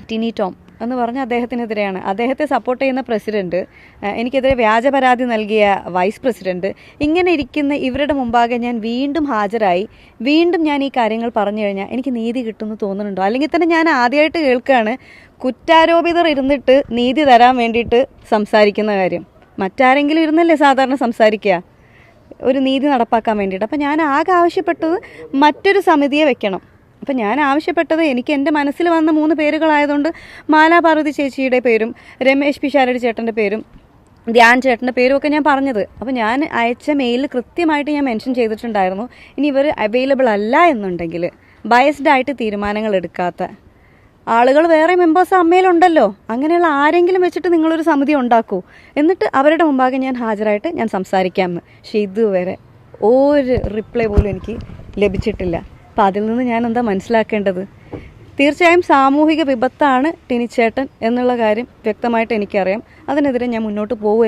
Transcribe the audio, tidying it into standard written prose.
ടിനി ടോം എന്ന് പറഞ്ഞ അദ്ദേഹത്തിനെതിരെയാണ്. അദ്ദേഹത്തെ സപ്പോർട്ട് ചെയ്യുന്ന പ്രസിഡന്റ്, എനിക്കെതിരെ വ്യാജ പരാതി നൽകിയ വൈസ് പ്രസിഡന്റ്, ഇങ്ങനെ ഇരിക്കുന്ന ഇവരുടെ മുമ്പാകെ ഞാൻ വീണ്ടും ഹാജരായി വീണ്ടും ഞാൻ ഈ കാര്യങ്ങൾ പറഞ്ഞു കഴിഞ്ഞാൽ എനിക്ക് നീതി കിട്ടുമെന്ന് തോന്നുന്നുണ്ടോ? അല്ലെങ്കിൽ തന്നെ ഞാൻ ആദ്യമായിട്ട് കേൾക്കുകയാണ് കുറ്റാരോപിതർ ഇരുന്നിട്ട് നീതി തരാൻ വേണ്ടിയിട്ട് സംസാരിക്കുന്ന കാര്യം. മറ്റാരെങ്കിലും ഇരുന്നല്ലേ സാധാരണ സംസാരിക്കുക ഒരു നീതി നടപ്പാക്കാൻ വേണ്ടിയിട്ട്. അപ്പം ഞാൻ ആകെ ആവശ്യപ്പെട്ടത് മറ്റൊരു സമിതിയെ വെക്കണം. അപ്പം ഞാൻ ആവശ്യപ്പെട്ടത്, എനിക്ക് എൻ്റെ മനസ്സിൽ വന്ന 3 പേരുകളായതുകൊണ്ട് മാലാ പാർവതി ചേച്ചിയുടെ പേരും രമേശ് പിഷാരടി ചേട്ടൻ്റെ പേരും ധ്യാൻ ചേട്ടൻ്റെ പേരും ഒക്കെ ഞാൻ പറഞ്ഞത്. അപ്പോൾ ഞാൻ അയച്ച മെയിലിൽ കൃത്യമായിട്ട് ഞാൻ മെൻഷൻ ചെയ്തിട്ടുണ്ടായിരുന്നു, ഇനി ഇവർ അവൈലബിൾ അല്ല എന്നുണ്ടെങ്കിൽ ബയസ്ഡ് ആയിട്ട് തീരുമാനങ്ങൾ എടുക്കാത്ത ആളുകൾ വേറെ മെമ്പേഴ്സ് അമ്മയിലുണ്ടല്ലോ, അങ്ങനെയുള്ള ആരെങ്കിലും വെച്ചിട്ട് നിങ്ങളൊരു സമിതി ഉണ്ടാക്കൂ, എന്നിട്ട് അവരുടെ മുമ്പാകെ ഞാൻ ഹാജരായിട്ട് ഞാൻ സംസാരിക്കാമെന്ന്. പക്ഷേ ഇതുവരെ ഒരു റിപ്ലൈ പോലും എനിക്ക് ലഭിച്ചിട്ടില്ല. അപ്പം അതിൽ നിന്ന് ഞാൻ എന്താ മനസ്സിലാക്കേണ്ടത്? തീർച്ചയായും സാമൂഹിക വിപത്താണ് ടിനിച്ചേട്ടൻ എന്നുള്ള കാര്യം വ്യക്തമായിട്ട് എനിക്കറിയാം. അതിനെതിരെ ഞാൻ മുന്നോട്ട് പോകും.